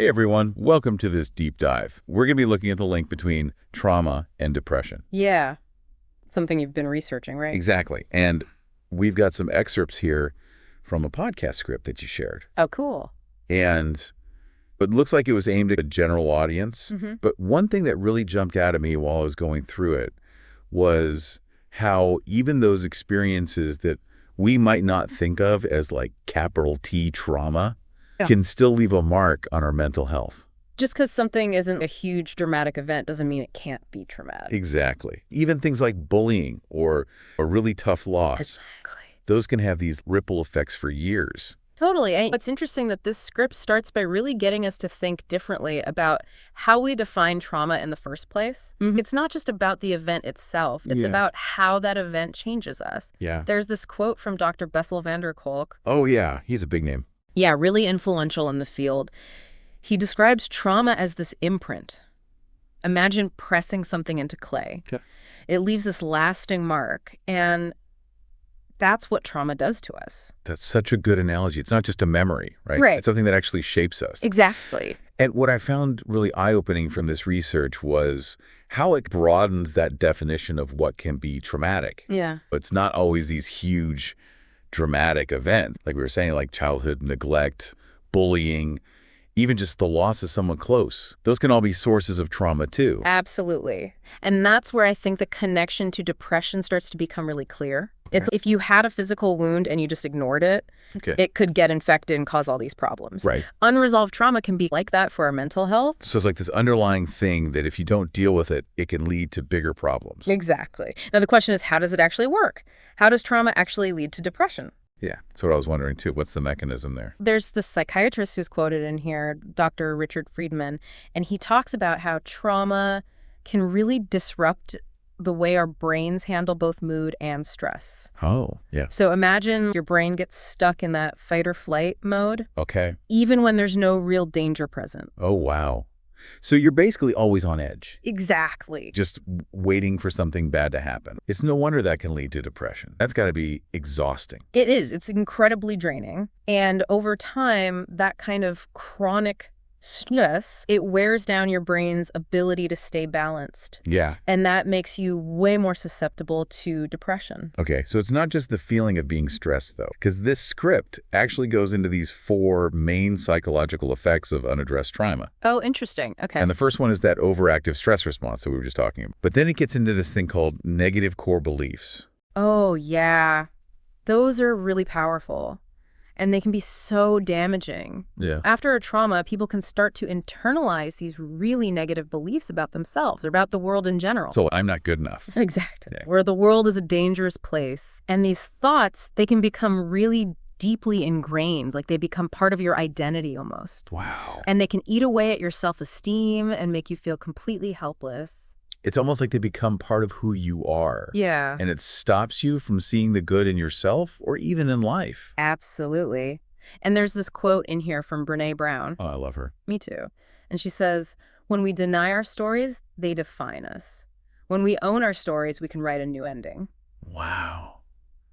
Hey everyone, welcome to this deep dive. We're going to be looking at the link between trauma and depression. Yeah. Something you've been researching, right? Exactly. And we've got some excerpts here from a podcast script that you shared. Oh, cool. And it looks like it was aimed at a general audience. But one thing that really jumped out at me while I was going through it was how even those experiences that we might not think of as like capital T trauma can still leave a mark on our mental health. Just because something isn't a huge dramatic event doesn't mean it can't be traumatic. Exactly. Even things like bullying or a really tough loss, those can have these ripple effects for years. Totally. And it's interesting that this script starts by really getting us to think differently about how we define trauma in the first place. It's not just about the event itself. It's about how that event changes us. Yeah. There's this quote from Dr. Bessel van der Kolk. Oh, yeah. He's a big name. Yeah, really influential in the field. He describes trauma as this imprint. Imagine pressing something into clay. Yeah. It leaves this lasting mark, and that's what trauma does to us. That's such a good analogy. It's not just a memory, right? Right. It's something that actually shapes us. Exactly. And what I found really eye-opening from this research was how it broadens that definition of what can be traumatic. Yeah. It's not always these huge, dramatic events, like we were saying, like childhood neglect, bullying, even just the loss of someone close. Those can all be sources of trauma too. Absolutely. And that's where I think the connection to depression starts to become really clear. It's if you had a physical wound and you just ignored it, it could get infected and cause all these problems. Right. Unresolved trauma can be like that for our mental health. So it's like this underlying thing that if you don't deal with it, it can lead to bigger problems. Exactly. Now, the question is, how does it actually work? How does trauma actually lead to depression? Yeah, that's what I was wondering too. What's the mechanism there? There's this psychiatrist who's quoted in here, Dr. Richard Friedman, and he talks about how trauma can really disrupt the way our brains handle both mood and stress. Oh, yeah. So imagine your brain gets stuck in that fight or flight mode, Okay. even when there's no real danger present. Oh, wow. So you're basically always on edge, Exactly. just waiting for something bad to happen. It's no wonder that can lead to depression. That's got to be exhausting. It is. It's incredibly draining. And over time, that kind of chronic stress, it wears down your brain's ability to stay balanced. Yeah. And that makes you way more susceptible to depression. Okay, so it's not just the feeling of being stressed, though, because this script actually goes into these 4 main psychological effects of unaddressed trauma. Oh, interesting. Okay. And the first one is that overactive stress response that we were just talking about. But then it gets into this thing called negative core beliefs. Oh, yeah. Those are really powerful. And they can be so damaging. Yeah. After a trauma, people can start to internalize these really negative beliefs about themselves or about the world in general. So I'm not good enough. Exactly. Yeah. Where the world is a dangerous place. And these thoughts, they can become really deeply ingrained, like they become part of your identity almost. Wow. And they can eat away at your self-esteem and make you feel completely helpless. It's almost like they become part of who you are. Yeah. And it stops you from seeing the good in yourself or even in life. Absolutely. And there's this quote in here from Brene Brown. Oh, I love her. Me too. And she says, when we deny our stories, they define us. When we own our stories, we can write a new ending. Wow.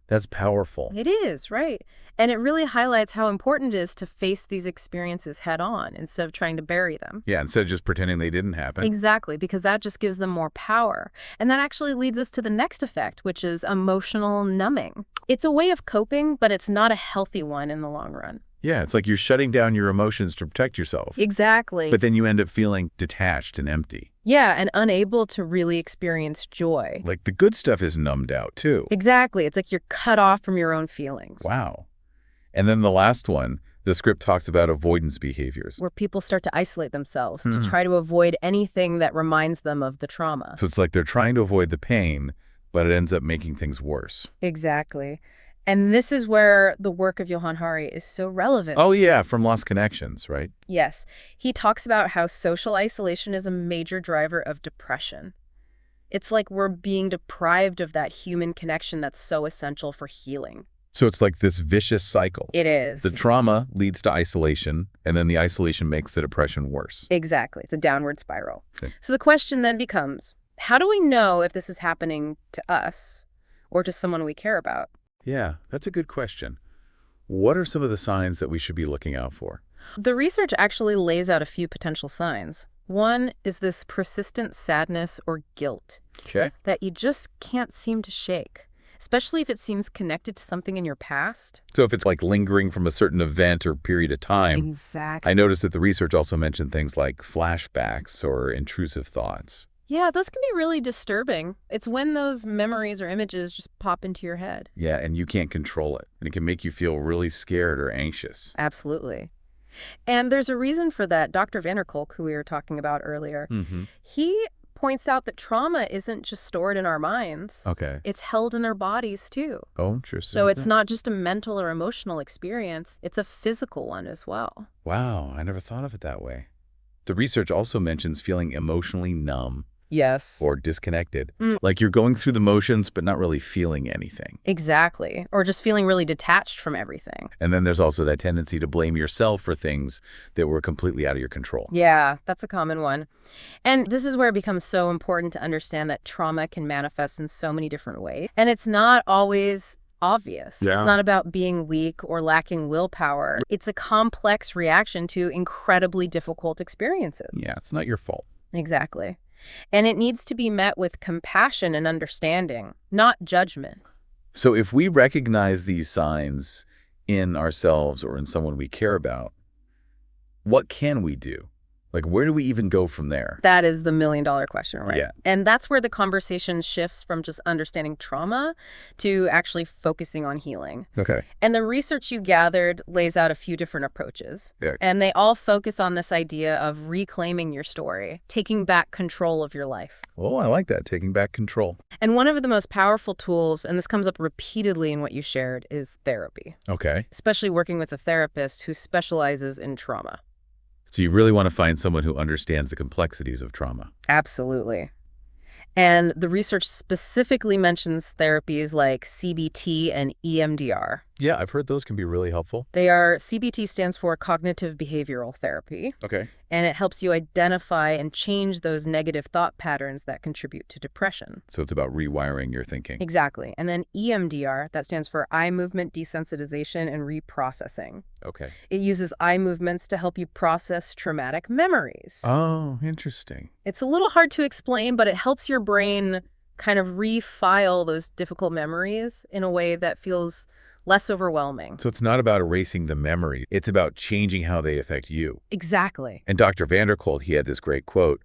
That's powerful. It is, right? And it really highlights how important it is to face these experiences head on instead of trying to bury them. Yeah, instead of just pretending they didn't happen. Exactly, because that just gives them more power. And that actually leads us to the next effect, which is emotional numbing. It's a way of coping, but it's not a healthy one in the long run. Yeah, it's like you're shutting down your emotions to protect yourself. Exactly. But then you end up feeling detached and empty. Yeah, and unable to really experience joy. Like the good stuff is numbed out too. Exactly. It's like you're cut off from your own feelings. Wow. And then the last one, the script talks about avoidance behaviors. Where people start to isolate themselves to try to avoid anything that reminds them of the trauma. So it's like they're trying to avoid the pain, but it ends up making things worse. Exactly. And this is where the work of Johann Hari is so relevant. Oh yeah, from Lost Connections, right? Yes. He talks about how social isolation is a major driver of depression. It's like we're being deprived of that human connection that's so essential for healing. So it's like this vicious cycle. It is. The trauma leads to isolation, and then the isolation makes the depression worse. Exactly. It's a downward spiral. Okay. So the question then becomes, how do we know if this is happening to us or to someone we care about? Yeah, that's a good question. What are some of the signs that we should be looking out for? The research actually lays out a few potential signs. One is this persistent sadness or guilt Okay. that you just can't seem to shake, especially if it seems connected to something in your past. So if it's like lingering from a certain event or period of time, Exactly. I noticed that the research also mentioned things like flashbacks or intrusive thoughts. Yeah, those can be really disturbing. It's when those memories or images just pop into your head. Yeah, and you can't control it. And it can make you feel really scared or anxious. Absolutely. And there's a reason for that. Dr. Vanderkolk, who we were talking about earlier, Mm-hmm. he points out that trauma isn't just stored in our minds. Okay. It's held in our bodies, too. Oh, interesting. So it's not just a mental or emotional experience, it's a physical one as well. Wow, I never thought of it that way. The research also mentions feeling emotionally numb Yes. or disconnected. Mm. Like you're going through the motions, but not really feeling anything. Exactly. Or just feeling really detached from everything. And then there's also that tendency to blame yourself for things that were completely out of your control. Yeah, that's a common one. And this is where it becomes so important to understand that trauma can manifest in so many different ways. And it's not always obvious. Yeah. It's not about being weak or lacking willpower. It's a complex reaction to incredibly difficult experiences. Yeah, it's not your fault. Exactly. And it needs to be met with compassion and understanding, not judgment. So if we recognize these signs in ourselves or in someone we care about, what can we do? Like, where do we even go from there? That is the million-dollar question, right? Yeah. And that's where the conversation shifts from just understanding trauma to actually focusing on healing. Okay. And the research you gathered lays out a few different approaches. Yeah. And they all focus on this idea of reclaiming your story, taking back control of your life. Oh, I like that, taking back control. And one of the most powerful tools, and this comes up repeatedly in what you shared, is therapy, Okay. especially working with a therapist who specializes in trauma. So you really want to find someone who understands the complexities of trauma. Absolutely. And the research specifically mentions therapies like CBT and EMDR. Yeah, I've heard those can be really helpful. CBT stands for cognitive behavioral therapy, Okay. and it helps you identify and change those negative thought patterns that contribute to depression. So it's about rewiring your thinking. Exactly. And then EMDR, that stands for eye movement desensitization and reprocessing. Okay. It uses eye movements to help you process traumatic memories. Oh, interesting. It's a little hard to explain, but it helps your brain kind of refile those difficult memories in a way that feels less overwhelming. So it's not about erasing the memory. It's about changing how they affect you. Exactly. And Dr. Vanderkolk, he had this great quote,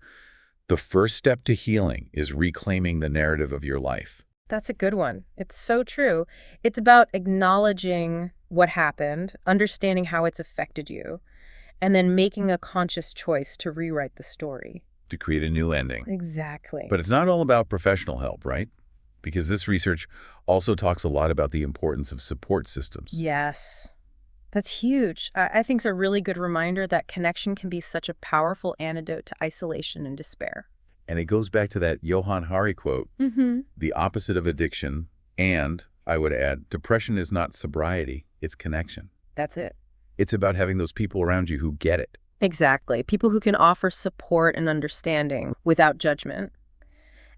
"The first step to healing is reclaiming the narrative of your life." That's a good one. It's so true. It's about acknowledging what happened, understanding how it's affected you, and then making a conscious choice to rewrite the story. To create a new ending. Exactly. But it's not all about professional help, right? Because this research also talks a lot about the importance of support systems. Yes. That's huge. I think it's a really good reminder that connection can be such a powerful antidote to isolation and despair. And it goes back to that Johann Hari quote, Mm-hmm. the opposite of addiction, and, I would add, depression is not sobriety, it's connection. That's it. It's about having those people around you who get it. Exactly. People who can offer support and understanding without judgment.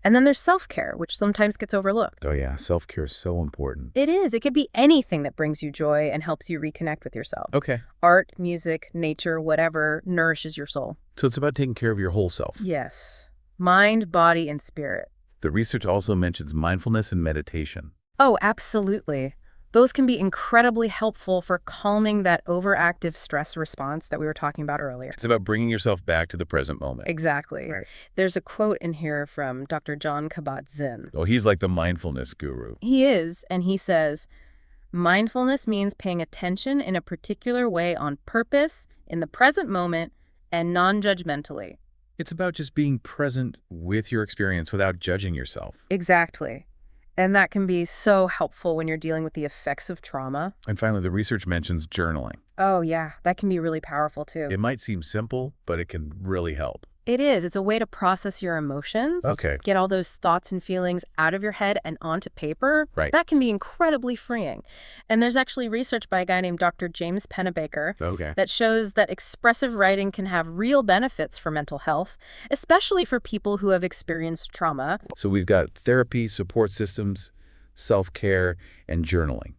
And then there's self-care, which sometimes gets overlooked. Oh yeah, self-care is so important. It is. It could be anything that brings you joy and helps you reconnect with yourself. Okay. Art, music, nature, whatever nourishes your soul. So it's about taking care of your whole self. Yes. Mind, body, and spirit. The research also mentions mindfulness and meditation. Oh, absolutely. Those can be incredibly helpful for calming that overactive stress response that we were talking about earlier. It's about bringing yourself back to the present moment. Exactly. Right. There's a quote in here from Dr. John Kabat-Zinn. Oh, he's like the mindfulness guru. He is, and he says, mindfulness means paying attention in a particular way on purpose, in the present moment, and non-judgmentally. It's about just being present with your experience without judging yourself. Exactly. And that can be so helpful when you're dealing with the effects of trauma. And finally, the research mentions journaling. Oh, yeah, that can be really powerful, too. It might seem simple, but it can really help. It is. It's a way to process your emotions. Okay. Get all those thoughts and feelings out of your head and onto paper. Right. That can be incredibly freeing. And there's actually research by a guy named Dr. James Pennebaker Okay. that shows that expressive writing can have real benefits for mental health, especially for people who have experienced trauma. So we've got therapy, support systems, self-care, and journaling.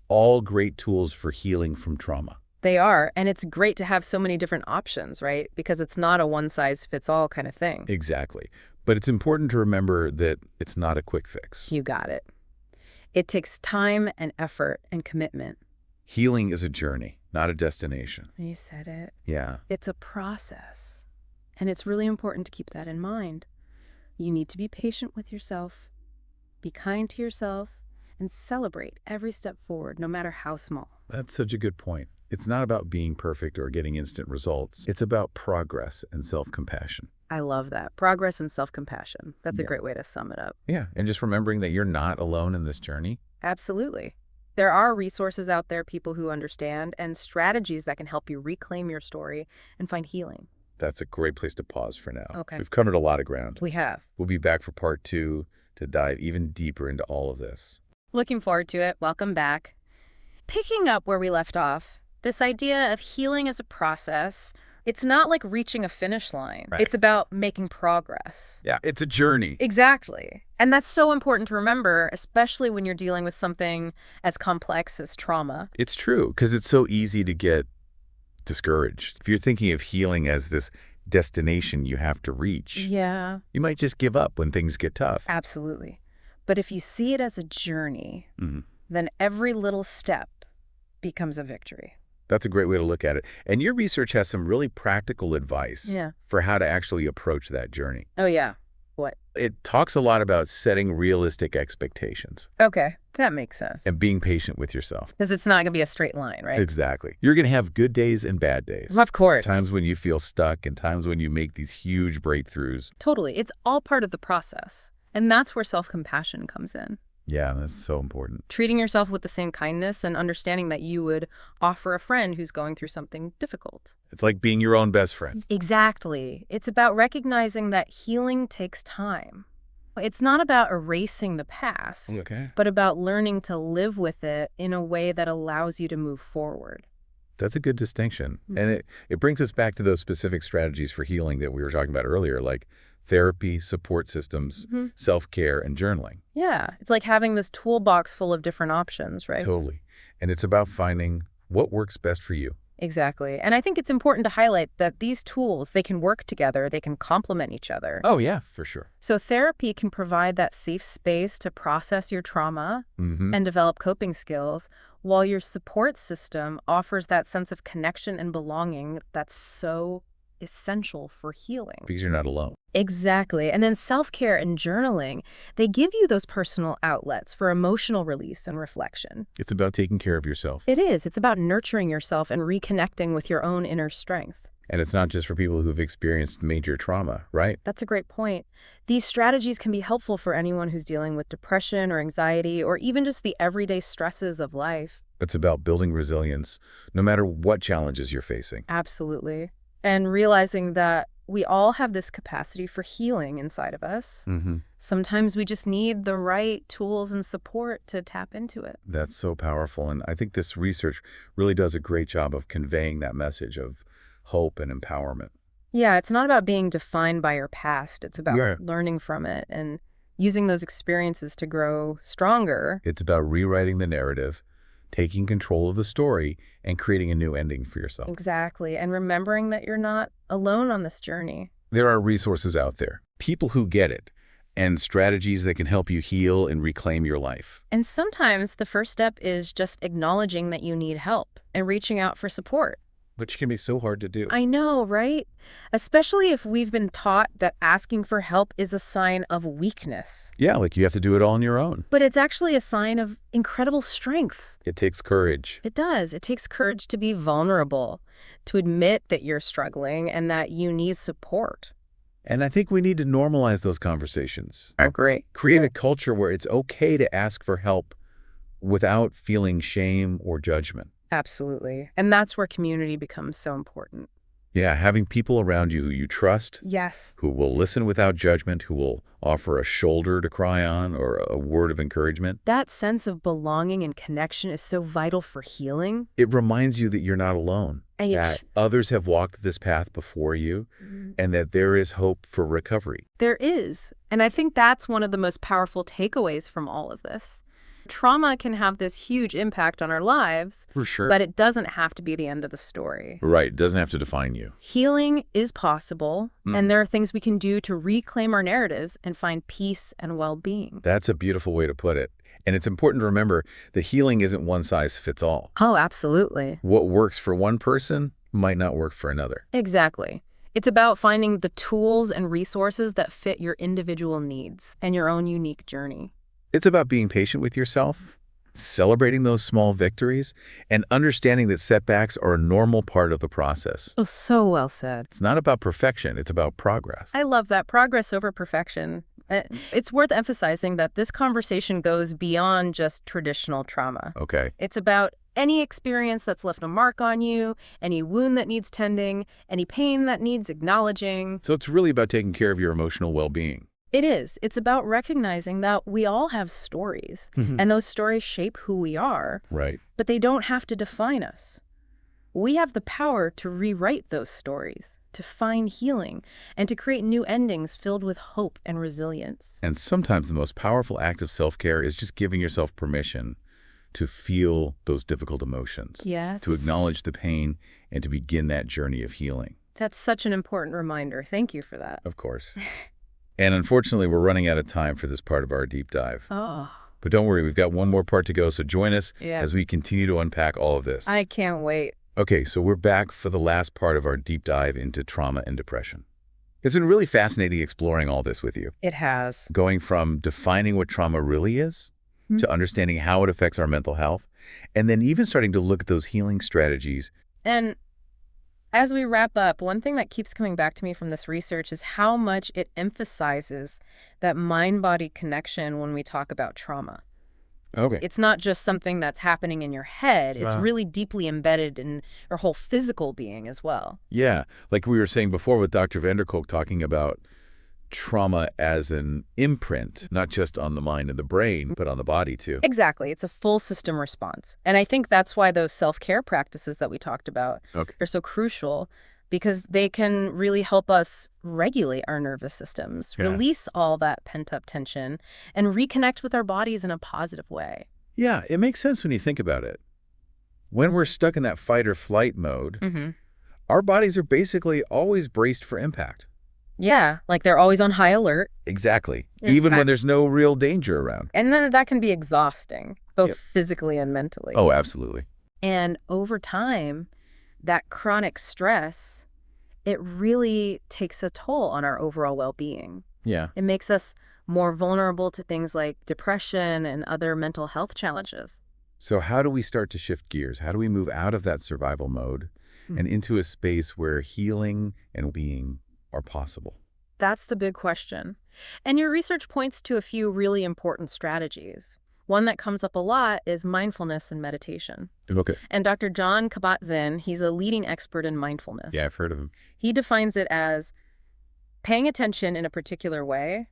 All great tools for healing from trauma. They are, and it's great to have so many different options, right? Because it's not a one-size-fits-all kind of thing. Exactly. But it's important to remember that it's not a quick fix. You got it. It takes time and effort and commitment. Healing is a journey, not a destination. You said it. Yeah. It's a process. And it's really important to keep that in mind. You need to be patient with yourself, be kind to yourself, and celebrate every step forward, no matter how small. That's such a good point. It's not about being perfect or getting instant results. It's about progress and self-compassion. I love that. Progress and self-compassion. That's a Yeah. great way to sum it up. Yeah, and just remembering that you're not alone in this journey. Absolutely. There are resources out there, people who understand, and strategies that can help you reclaim your story and find healing. That's a great place to pause for now. Okay. We've covered a lot of ground. We have. We'll be back for part 2 to dive even deeper into all of this. Looking forward to it. Welcome back. Picking up where we left off, this idea of healing as a process, it's not like reaching a finish line. Right. It's about making progress. Yeah, it's a journey. Exactly. And that's so important to remember, especially when you're dealing with something as complex as trauma. It's true, because it's so easy to get discouraged. If you're thinking of healing as this destination you have to reach, Yeah, you might just give up when things get tough. absolutely. But if you see it as a journey, Mhm. then every little step becomes a victory. That's a great way to look at it. And your research has some really practical advice Yeah. for how to actually approach that journey. Oh, yeah. What? It talks a lot about setting realistic expectations Okay, that makes sense. and being patient with yourself. Because it's not going to be a straight line, right? Exactly. You're going to have good days and bad days. Of course. Times when you feel stuck and times when you make these huge breakthroughs. Totally. It's all part of the process. And that's where self-compassion comes in. Yeah, that's so important. Treating yourself with the same kindness and understanding that you would offer a friend who's going through something difficult. It's like being your own best friend. Exactly. It's about recognizing that healing takes time. It's not about erasing the past, Okay. but about learning to live with it in a way that allows you to move forward. That's a good distinction. And it brings us back to those specific strategies for healing that we were talking about earlier, like therapy, support systems, self-care, and journaling. Yeah, it's like having this toolbox full of different options, right? Totally. And it's about finding what works best for you. Exactly. And I think it's important to highlight that these tools, they can work together, they can complement each other. Oh, yeah, for sure. So therapy can provide that safe space to process your trauma Mm-hmm. and develop coping skills, while your support system offers that sense of connection and belonging that's so essential for healing. Because you're not alone. Exactly. And then self-care and journaling, they give you those personal outlets for emotional release and reflection. It's about taking care of yourself. It is. It's about nurturing yourself and reconnecting with your own inner strength. And it's not just for people who've experienced major trauma, right? That's a great point. These strategies can be helpful for anyone who's dealing with depression or anxiety or even just the everyday stresses of life. It's about building resilience, no matter what challenges you're facing. Absolutely. And realizing that we all have this capacity for healing inside of us. Mm-hmm. Sometimes we just need the right tools and support to tap into it. That's so powerful. And I think this research really does a great job of conveying that message of hope and empowerment. Yeah, it's not about being defined by your past. It's about Yeah. learning from it and using those experiences to grow stronger. It's about rewriting the narrative, taking control of the story, and creating a new ending for yourself. Exactly. And remembering that you're not alone on this journey. There are resources out there, people who get it, and strategies that can help you heal and reclaim your life. And sometimes the first step is just acknowledging that you need help and reaching out for support. Which can be so hard to do. I know, right? Especially if we've been taught that asking for help is a sign of weakness. Yeah, like you have to do it all on your own. But it's actually a sign of incredible strength. It takes courage. It does. It takes courage to be vulnerable, to admit that you're struggling and that you need support. And I think we need to normalize those conversations. I agree. Create a culture where it's okay to ask for help without feeling shame or judgment. Absolutely. And that's where community becomes so important. Yeah, having people around you who you trust, Yes. who will listen without judgment, who will offer a shoulder to cry on or a word of encouragement. That sense of belonging and connection is so vital for healing. It reminds you that you're not alone, And that others have walked this path before you, and that there is hope for recovery. there is. And I think that's one of the most powerful takeaways from all of this. Trauma can have this huge impact on our lives, For sure. but it doesn't have to be the end of the story. Right. It doesn't have to define you. Healing is possible, and there are things we can do to reclaim our narratives and find peace and well-being. That's a beautiful way to put it. And it's important to remember that healing isn't one size fits all. Oh, absolutely. What works for one person might not work for another. Exactly. It's about finding the tools and resources that fit your individual needs and your own unique journey. It's about being patient with yourself, celebrating those small victories, and understanding that setbacks are a normal part of the process. Oh, so well said. It's not about perfection, it's about progress. I love that. Progress over perfection. It's worth emphasizing that this conversation goes beyond just traditional trauma. Okay. It's about any experience that's left a mark on you, any wound that needs tending, any pain that needs acknowledging. So it's really about taking care of your emotional well-being. It is. It's about recognizing that we all have stories, and those stories shape who we are, Right. but they don't have to define us. We have the power to rewrite those stories, to find healing, and to create new endings filled with hope and resilience. And sometimes the most powerful act of self-care is just giving yourself permission to feel those difficult emotions. Yes. To acknowledge the pain and to begin that journey of healing. That's such an important reminder. Thank you for that. Of course. And unfortunately, we're running out of time for this part of our deep dive. Oh, But don't worry, we've got one more part to go, so join us yeah. as we continue to unpack all of this. I can't wait. Okay, so we're back for the last part of our deep dive into trauma and depression. It's been really fascinating exploring all this with you. It has. Going from defining what trauma really is, to understanding how it affects our mental health, and then even starting to look at those healing strategies. And as we wrap up, one thing that keeps coming back to me from this research is how much it emphasizes that mind-body connection when we talk about trauma. Okay. It's not just something that's happening in your head. It's really deeply embedded in your whole physical being as well. Yeah, like we were saying before with Dr. Vanderkolk talking about trauma as an imprint, not just on the mind and the brain, but on the body too. Exactly. It's a full system response. And I think that's why those self-care practices that we talked about are so crucial, because they can really help us regulate our nervous systems, release all that pent-up tension, and reconnect with our bodies in a positive way. Yeah, it makes sense when you think about it. When we're stuck in that fight or flight mode, our bodies are basically always braced for impact. Yeah, like they're always on high alert. Exactly. Even when there's no real danger around. And then that can be exhausting, both physically and mentally. Oh, absolutely. And over time, that chronic stress, it really takes a toll on our overall well-being. Yeah. It makes us more vulnerable to things like depression and other mental health challenges. So how do we start to shift gears? How do we move out of that survival mode and into a space where healing and being are possible? That's the big question. And your research points to a few really important strategies. One that comes up a lot is mindfulness and meditation. Okay. And Dr. John Kabat-Zinn, he's a leading expert in mindfulness. Yeah, I've heard of him. He defines it as paying attention in a particular way,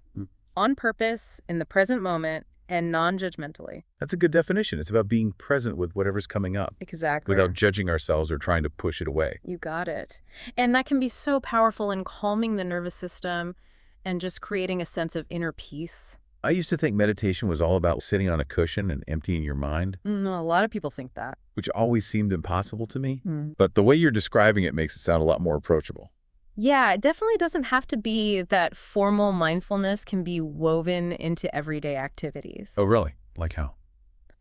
on purpose, in the present moment, and non-judgmentally. That's a good definition. It's about being present with whatever's coming up. Exactly. Without judging ourselves or trying to push it away. You got it. And that can be so powerful in calming the nervous system and just creating a sense of inner peace. I used to think meditation was all about sitting on a cushion and emptying your mind, A lot of people think that. which always seemed impossible to me. But the way you're describing it makes it sound a lot more approachable. Yeah, it definitely doesn't have to be that formal mindfulness can be woven into everyday activities. Oh, really? Like how?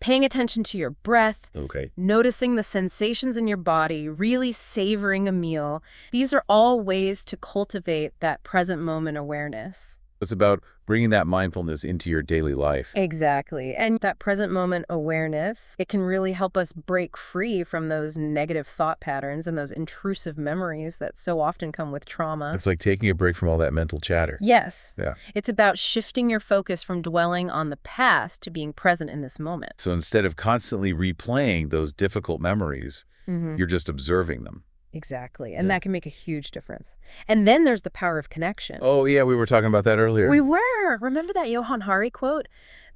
Paying attention to your breath, Okay. noticing the sensations in your body, really savoring a meal. These are all ways to cultivate that present moment awareness. It's about bringing that mindfulness into your daily life. Exactly. And that present moment awareness, it can really help us break free from those negative thought patterns and those intrusive memories that so often come with trauma. It's like taking a break from all that mental chatter. Yes. Yeah. It's about shifting your focus from dwelling on the past to being present in this moment. So instead of constantly replaying those difficult memories, you're just observing them. Exactly. And that can make a huge difference. And then there's the power of connection. Oh, yeah, we were talking about that earlier. We were. Remember that Johann Hari quote?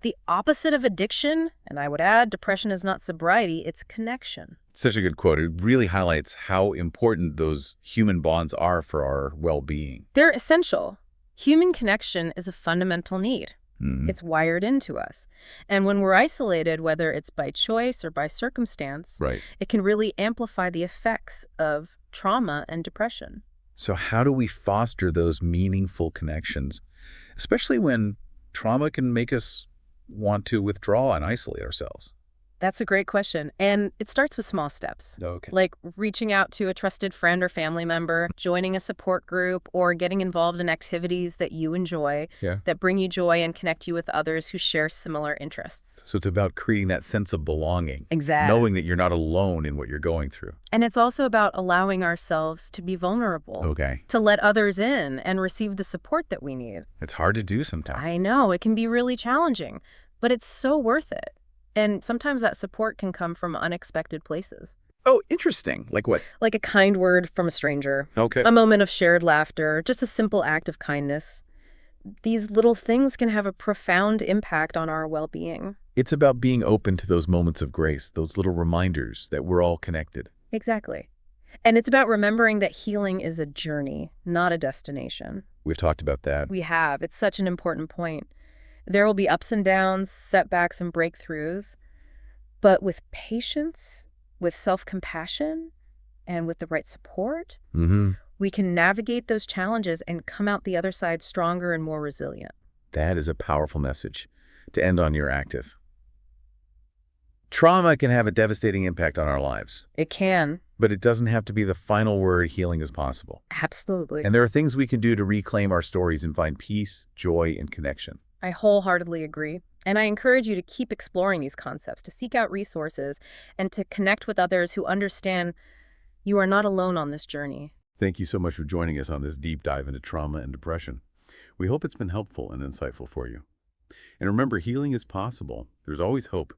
The opposite of addiction, and I would add, depression is not sobriety, it's connection. Such a good quote. It really highlights how important those human bonds are for our well-being. They're essential. Human connection is a fundamental need. Mm, It's wired into us. And when we're isolated, whether it's by choice or by circumstance, right. it can really amplify the effects of trauma and depression. So how do we foster those meaningful connections, especially when trauma can make us want to withdraw and isolate ourselves? That's a great question. And it starts with small steps, Okay. like reaching out to a trusted friend or family member, joining a support group, or getting involved in activities that you enjoy, Yeah. that bring you joy and connect you with others who share similar interests. So it's about creating that sense of belonging, Exactly. knowing that you're not alone in what you're going through. And it's also about allowing ourselves to be vulnerable, Okay. to let others in and receive the support that we need. It's hard to do sometimes. I know, it can be really challenging, but it's so worth it. And sometimes that support can come from unexpected places. Oh, interesting. Like what? Like a kind word from a stranger, Okay. a moment of shared laughter, just a simple act of kindness. These little things can have a profound impact on our well-being. It's about being open to those moments of grace, those little reminders that we're all connected. Exactly. And it's about remembering that healing is a journey, not a destination. We've talked about that. We have. It's such an important point. There will be ups and downs, setbacks and breakthroughs, but with patience, with self-compassion, and with the right support, Mm-hmm. we can navigate those challenges and come out the other side stronger and more resilient. That is a powerful message to end on your active. Trauma can have a devastating impact on our lives, It can. but it doesn't have to be the final word. Healing is possible. Absolutely. And there are things we can do to reclaim our stories and find peace, joy, and connection. I wholeheartedly agree. And I encourage you to keep exploring these concepts, to seek out resources, and to connect with others who understand you are not alone on this journey. Thank you so much for joining us on this deep dive into trauma and depression. We hope it's been helpful and insightful for you. And remember, healing is possible. There's always hope.